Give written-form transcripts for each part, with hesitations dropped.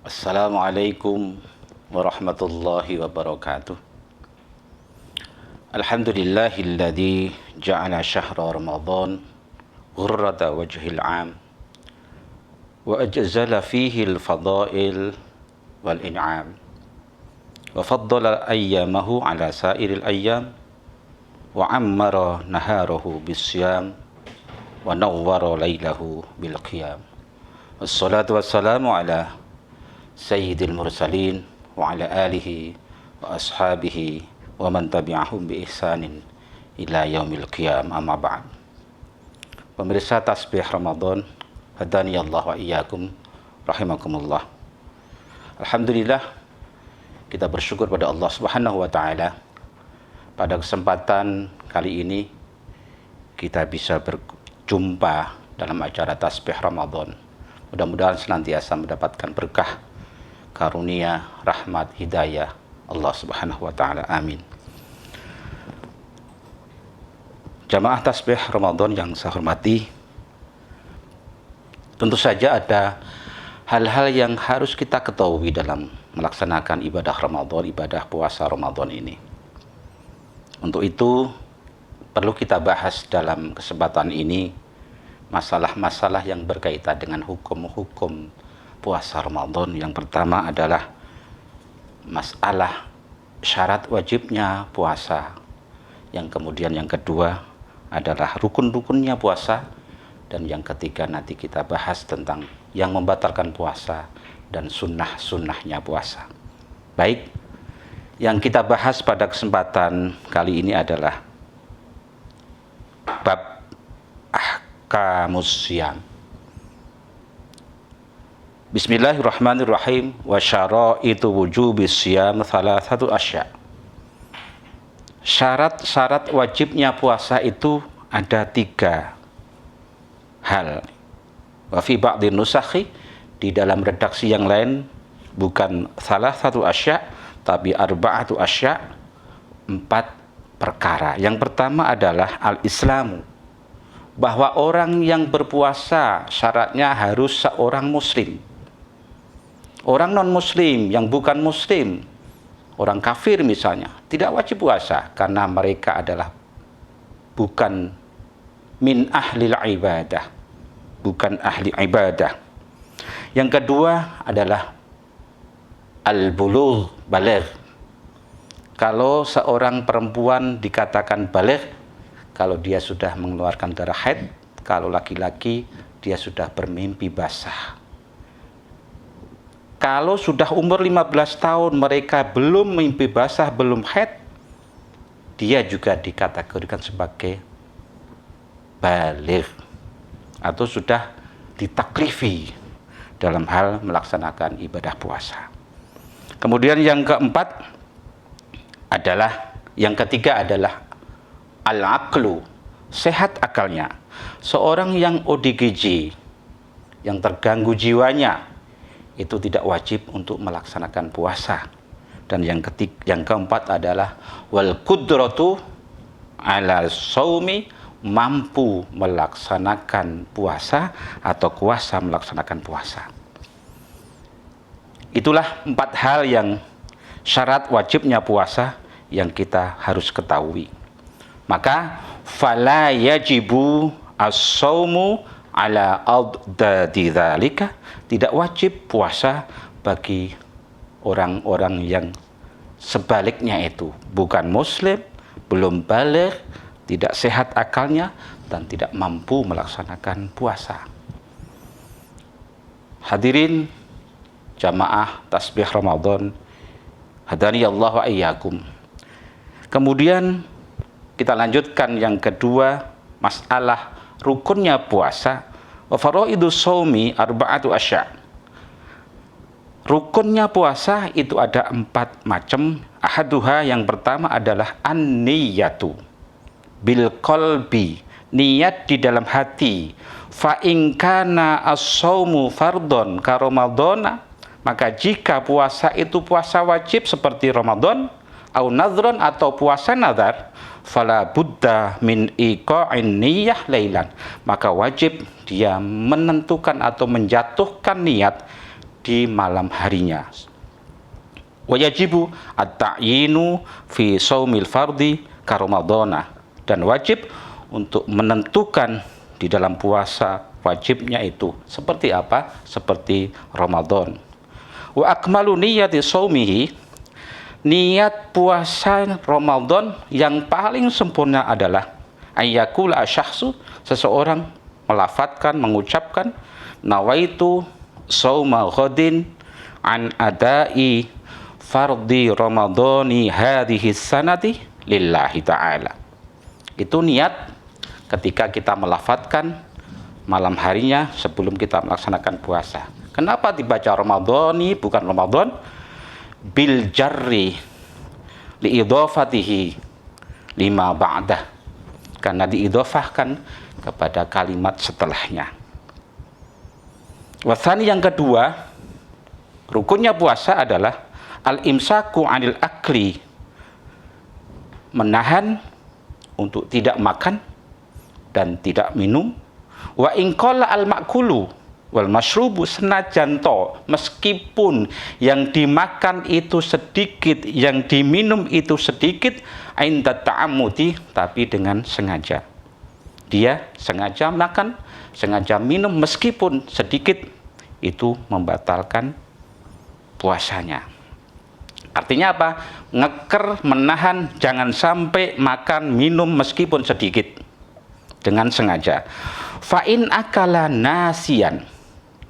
Assalamualaikum warahmatullahi wabarakatuh. Alhamdulillahilladzi ja'ala syahra Ramadan ghurrata wajhil 'am wa ajzala fihi al-fadail wal in'am wa faddala ayyamahu ala sairil ayyam wa ammara naharahu bisyam wa nawwara lailahu bil qiyam. Wassalatu wassalamu ala sayyidil mursalin wa ala alihi wa ashabihi wa man tabi'ahum bi ihsanin ila yaumil qiyam, amma ba'd. Pemirsa tasbih Ramadan, hadani Allah wa iyyakum rahimakumullah. Alhamdulillah, kita bersyukur pada Allah Subhanahu wa taala. Pada kesempatan kali ini kita bisa berjumpa dalam acara tasbih Ramadan. Mudah-mudahan senantiasa mendapatkan berkah, karunia, rahmat, hidayah Allah Subhanahu wa taala. Amin. Jamaah tasbih Ramadan yang saya hormati, tentu saja ada hal-hal yang harus kita ketahui dalam melaksanakan ibadah Ramadan, ibadah puasa Ramadan ini. Untuk itu perlu kita bahas dalam kesempatan ini masalah-masalah yang berkaitan dengan hukum-hukum puasa Ramadan. Yang pertama adalah masalah syarat wajibnya puasa. Yang kemudian yang kedua adalah rukun-rukunnya puasa. Dan yang ketiga nanti kita bahas tentang yang membatalkan puasa dan sunnah-sunnahnya puasa. Baik, yang kita bahas pada kesempatan kali ini adalah bab ahkamus syiyam. Bismillahirrahmanirrahim. Wa syaraitu wujubis syiyam thalathatu asya'. Syarat-syarat wajibnya puasa itu ada 3 hal. Wa fi ba'dhin nusakhi, di dalam redaksi yang lain bukan salah satu asya' tapi arba'atu asya', 4 perkara. Yang pertama adalah al-islamu, bahwa orang yang berpuasa syaratnya harus seorang muslim. Orang non-muslim yang bukan muslim, orang kafir misalnya, tidak wajib puasa karena mereka adalah bukan min ahlil ibadah, bukan ahli ibadah. Yang kedua adalah al-bulugh, baligh. Kalau seorang perempuan dikatakan baligh kalau dia sudah mengeluarkan darah haid, kalau laki-laki dia sudah bermimpi basah. Kalau sudah umur 15 tahun mereka belum mimpi basah, belum haid, dia juga dikategorikan sebagai baligh atau sudah ditaklifi dalam hal melaksanakan ibadah puasa. Kemudian yang ketiga adalah al-aqlu, sehat akalnya. Seorang yang ODGJ, yang terganggu jiwanya, itu tidak wajib untuk melaksanakan puasa. Dan yang keempat adalah wal qudratu ala shaumi, mampu melaksanakan puasa atau kuasa melaksanakan puasa. Itulah 4 hal yang syarat wajibnya puasa yang kita harus ketahui. Maka fala yajibu as-shaumu ala adadi dzalika, tidak wajib puasa bagi orang-orang yang sebaliknya itu bukan muslim, belum baligh, tidak sehat akalnya dan tidak mampu melaksanakan puasa. Hadirin jamaah tasbih Ramadan, hadani Allah wa iyyakum. Kemudian kita lanjutkan yang kedua, masalah rukunnya puasa. Wa faraidus shaumi arba'atu asya'. Rukunnya puasa itu ada 4 macam. Ahaduha, yang pertama adalah an-niyatu bil qalbi, niat di dalam hati. Fa in kana as-shaumu fardhon ka ramadhana, maka jika puasa itu puasa wajib seperti Ramadan, au nadhron atau puasa nazar, fala budda min iqa'in niyyah lailan, maka wajib dia menentukan atau menjatuhkan niat di malam harinya. Wa yajibu at-ta'yinu fi shaumil fardhi ka ramadhana, dan wajib untuk menentukan di dalam puasa wajibnya itu seperti apa? Seperti Ramadan. Wa akmalu niyyati shaumihi, niat puasa Ramadan yang paling sempurna adalah ayyakul asyahsu, seseorang melafadzkan, mengucapkan nawaitu shauma ghadin an adai fardhi ramadhani hadhihi sanati lillahi ta'ala. Itu niat ketika kita melafadzkan malam harinya sebelum kita melaksanakan puasa. Kenapa dibaca Ramadhani bukan Ramadan? Bil jarri li idhafatihi lima ba'dah, karena diidhafahkan kepada kalimat setelahnya. Wasani, yang kedua, rukunnya puasa adalah al-imsaku anil akli, menahan untuk tidak makan dan tidak minum. Wa ingqala al-ma'kulu wal masyrubu, senajan to, meskipun yang dimakan itu sedikit, yang diminum itu sedikit, ainda ta'ammudi, tapi dengan sengaja. Dia sengaja makan, sengaja minum meskipun sedikit, itu membatalkan puasanya. Artinya apa? Ngeker, menahan, jangan sampai makan minum meskipun sedikit dengan sengaja. Fa'in akala nasian,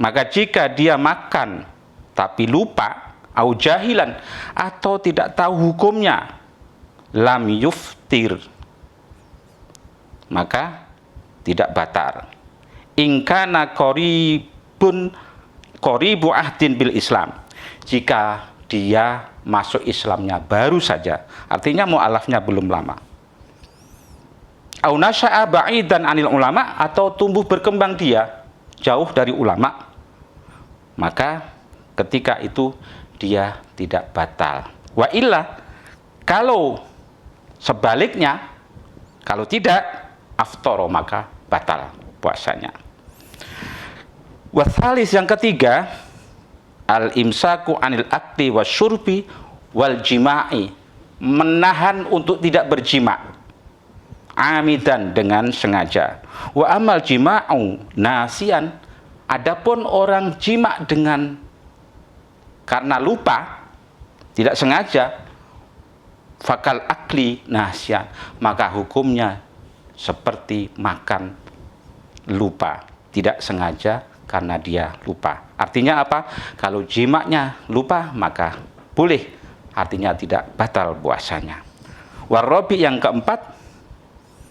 maka jika dia makan tapi lupa, au jahilan, atau tidak tahu hukumnya, lam yuftir, maka tidak batal. Ingkana qoribu ahdin bil Islam, jika dia masuk Islamnya baru saja, artinya mu'alafnya belum lama. Au nasya'a ba'idan anil ulama, atau tumbuh berkembang dia jauh dari ulama, maka ketika itu dia tidak batal. Wa illa, kalau sebaliknya, kalau tidak, aftara, maka batal puasanya. Wa tsalis, yang ketiga, al-imsaku anil akli wasyurbi wal jima'i, menahan untuk tidak berjima amidan, dengan sengaja. Wa amal jima'u nasian, adapun orang jima dengan karena lupa, tidak sengaja, fakal akli nasian, maka hukumnya seperti makan lupa, tidak sengaja karena dia lupa. Artinya apa? Kalau jimaknya lupa maka boleh, artinya tidak batal puasanya. Warabi, yang keempat,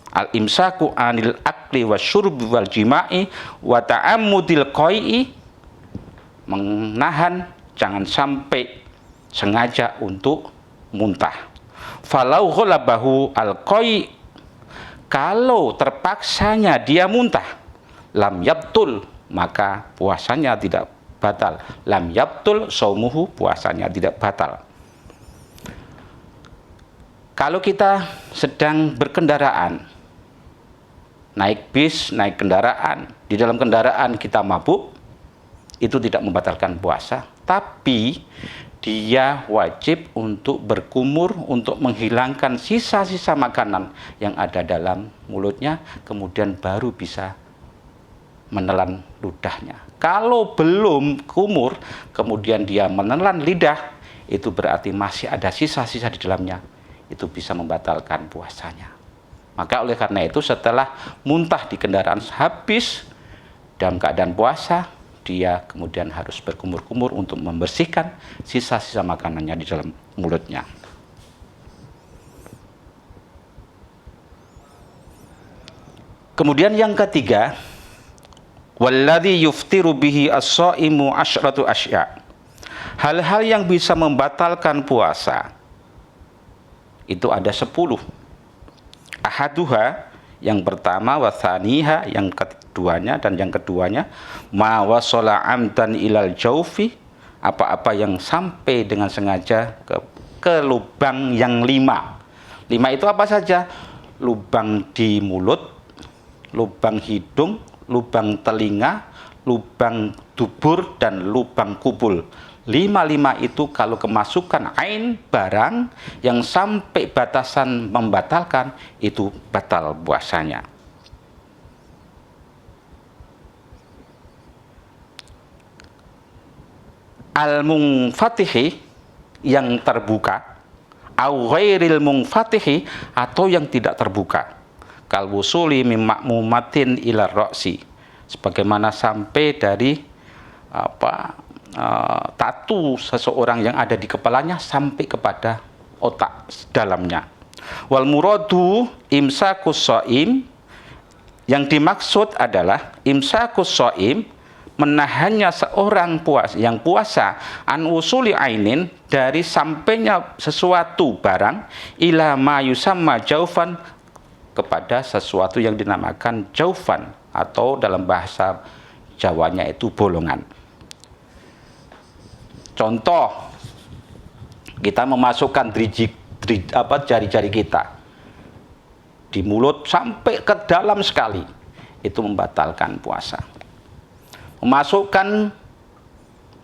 al-imsaku anil akli wasyurbi wal jima'i wa ta'ammudil qai'i, menahan jangan sampai sengaja untuk muntah. Falau ghalabahu al-qai', kalau terpaksanya dia muntah, lam yabtul, maka puasanya tidak batal. Lam yabtul shaumuhu, puasanya tidak batal. Kalau kita sedang berkendaraan, naik bis, naik kendaraan, di dalam kendaraan kita mabuk, itu tidak membatalkan puasa, tapi dia wajib untuk berkumur, untuk menghilangkan sisa-sisa makanan yang ada dalam mulutnya, kemudian baru bisa menelan ludahnya. Kalau belum kumur, kemudian dia menelan lidah, itu berarti masih ada sisa-sisa di dalamnya, itu bisa membatalkan puasanya. Maka oleh karena itu, setelah muntah di kendaraan habis dalam keadaan puasa, dia kemudian harus berkumur-kumur untuk membersihkan sisa-sisa makanannya di dalam mulutnya. Kemudian yang ketiga, walladzi yuftiru bihi as-shaimu asyratu asya', hal-hal yang bisa membatalkan puasa itu ada 10. Ahaduha, yang pertama, wathaniha, yang keduanya, dan yang keduanya, ma wasala amdan ilal jaufi, apa-apa yang sampai dengan sengaja ke ke lubang yang 5. 5 itu apa saja? Lubang di mulut, lubang hidung, lubang telinga, lubang dubur, dan lubang kubul. 5 itu kalau kemasukan ain barang yang sampai batasan membatalkan, itu batal puasanya. Al-munfatihi, yang terbuka, au ghairil munfatihi, atau yang tidak terbuka, kal wusuli mim ma'mumatin ila ra'si, sebagaimana sampai dari tatu seseorang yang ada di kepalanya sampai kepada otak dalamnya. Wal muradu imsakus shaim, yang dimaksud adalah imsakus shaim, menahannya seorang yang puasa, an usuli ainin, dari sampainya sesuatu barang, ila ma yusamma jaufan, kepada sesuatu yang dinamakan jaufan, atau dalam bahasa Jawanya itu bolongan. Contoh, kita memasukkan jari-jari kita di mulut sampai ke dalam sekali, itu membatalkan puasa. Memasukkan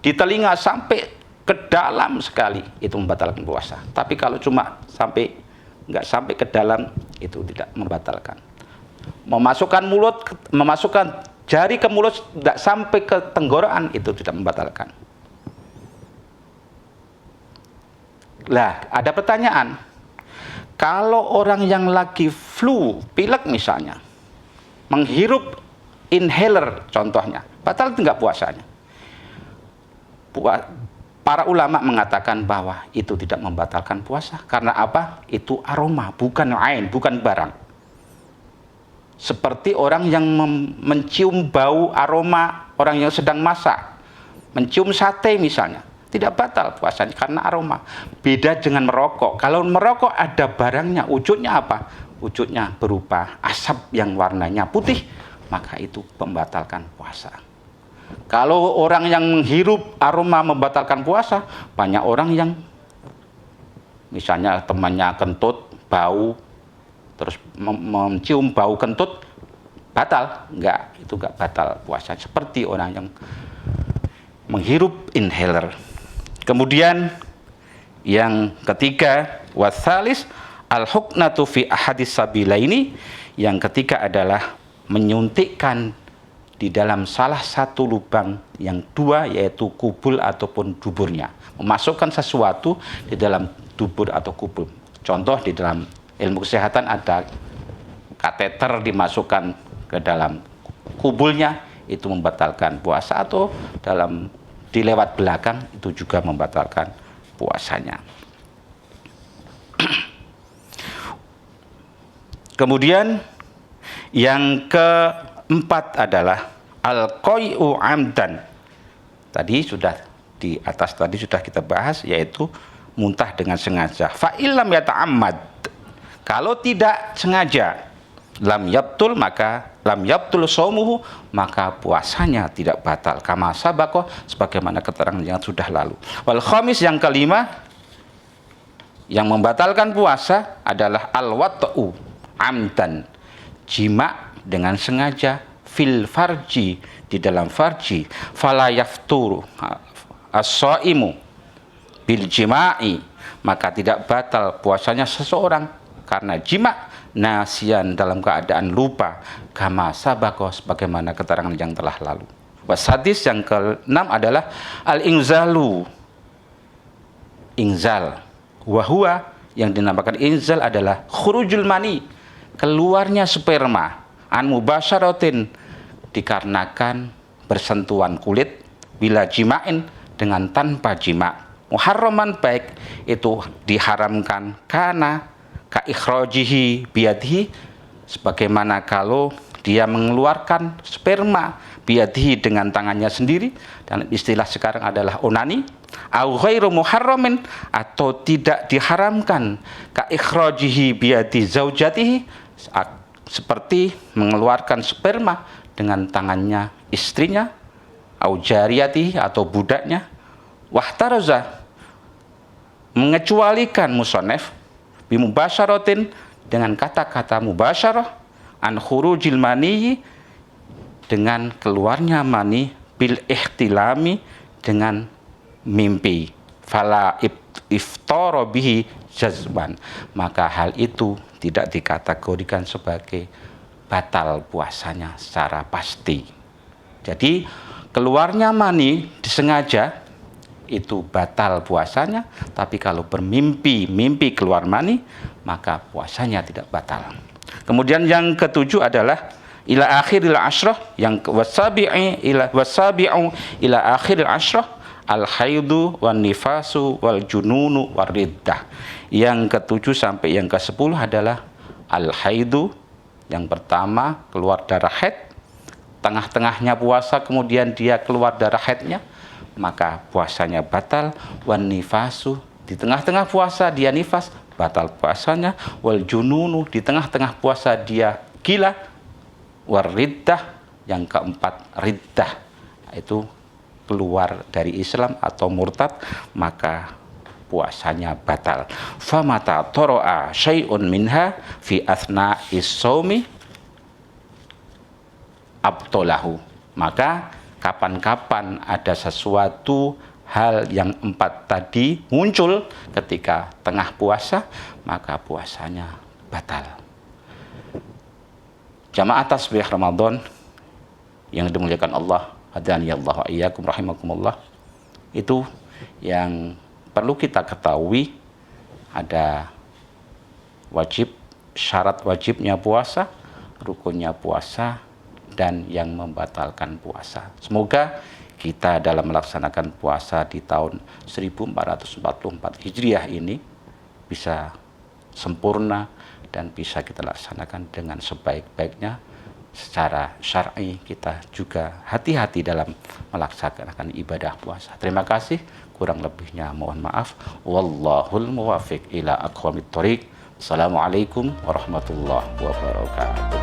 di telinga sampai ke dalam sekali, itu membatalkan puasa. Tapi kalau cuma nggak sampai ke dalam, itu tidak membatalkan. Memasukkan jari ke mulut tidak sampai ke tenggorokan, itu tidak membatalkan. Lah, ada pertanyaan. Kalau orang yang lagi flu, pilek misalnya, menghirup inhaler contohnya, batal enggak puasanya? Para ulama mengatakan bahwa itu tidak membatalkan puasa. Karena apa? Itu aroma, bukan ain, bukan barang. Seperti orang yang mencium bau aroma orang yang sedang masak, mencium sate misalnya, tidak batal puasanya karena aroma. Beda dengan merokok. Kalau merokok ada barangnya, wujudnya apa? Wujudnya berupa asap yang warnanya putih, maka itu membatalkan puasa. Kalau orang yang menghirup aroma membatalkan puasa, banyak orang yang misalnya temannya kentut, bau, terus mencium bau kentut, batal? Enggak, itu enggak batal puasa. Seperti orang yang menghirup inhaler. Kemudian yang ketiga, wasalis al-huknatu fi ahadis sabilaini, yang ketiga adalah menyuntikkan di dalam salah satu lubang yang dua, yaitu kubul ataupun duburnya. Memasukkan sesuatu di dalam dubur atau kubul. Contoh di dalam ilmu kesehatan ada kateter dimasukkan ke dalam kubulnya, itu membatalkan puasa, atau dilewat belakang, itu juga membatalkan puasanya. Kemudian yang keempat adalah al-qai'u amdan. Tadi sudah di atas sudah kita bahas, yaitu muntah dengan sengaja. Fa illam yata'ammad, kalau tidak sengaja, lam yabtul shaumuhu, maka puasanya tidak batal. Kama sabaqo, sebagaimana keterangan yang sudah lalu. Wal khamis, yang kelima, yang membatalkan puasa adalah al-wat'u amdan, jima dengan sengaja, fil farji, di dalam farji. Fala yafturu as-shaimu bil jima'i, maka tidak batal puasanya seseorang karena jima, nasian, dalam keadaan lupa, kama sabaqo, sebagaimana keterangan yang telah lalu. Wasadis, yang keenam adalah al-inzalu, inzal. Wahua, yang dinamakan inzal adalah khurujul mani, keluarnya sperma, an mubasyaratin, dikarenakan bersentuhan kulit, bila jima'in, dengan tanpa jima', muharraman, baik itu diharamkan, karena ka ikhrajihi biyadihi, sebagaimana kalau dia mengeluarkan sperma biyadihi, dengan tangannya sendiri, dan istilah sekarang adalah onani, au ghairu muharramin, atau tidak diharamkan, ka ikhrajihi biyadi zaujatihi, seperti mengeluarkan sperma dengan tangannya istrinya, au jariyatihi, atau budaknya, wahtaraza, mengecualikan musonef bimubasyaratin dengan kata-kata mubasyarah an khurujil mani dengan keluarnya mani bil ihtilami dengan mimpi fala iftara bihi jazban, maka hal itu tidak dikategorikan sebagai batal puasanya secara pasti. Jadi keluarnya mani disengaja itu batal puasanya, tapi kalau mimpi keluar mani maka puasanya tidak batal. Kemudian yang ketujuh adalah ila akhiril ashrah, yang wasabi'u ila akhiril ashrah al haidu wan nifasu wal jununu war riddah. Yang ketujuh sampai yang ke-10 adalah al haidu, yang pertama keluar darah haid, tengah-tengahnya puasa kemudian dia keluar darah haidnya, maka puasanya batal. Wan nifasu, di tengah-tengah puasa dia nifas, batal puasanya. Wal jununu, di tengah-tengah puasa dia gila. War riddah, yang keempat riddah, itu keluar dari Islam atau murtad, maka puasanya batal. Famata toro'a syai'un minha fi athna'is shaumi abtolahu, maka kapan-kapan ada sesuatu hal yang 4 tadi muncul ketika tengah puasa, maka puasanya batal. Jamaah tasbih Ramadan yang dimuliakan Allah, hadaniyallahu wa iyyakum rahimakumullah, itu yang perlu kita ketahui. Ada syarat wajibnya puasa, rukunnya puasa, dan yang membatalkan puasa. Semoga kita dalam melaksanakan puasa di tahun 1444 Hijriah ini bisa sempurna dan bisa kita laksanakan dengan sebaik-baiknya. Secara syar'i kita juga hati-hati dalam melaksanakan ibadah puasa. Terima kasih, kurang lebihnya mohon maaf. Wallahul muwafiq ila aqwamit thoriq. Assalamualaikum warahmatullahi wabarakatuh.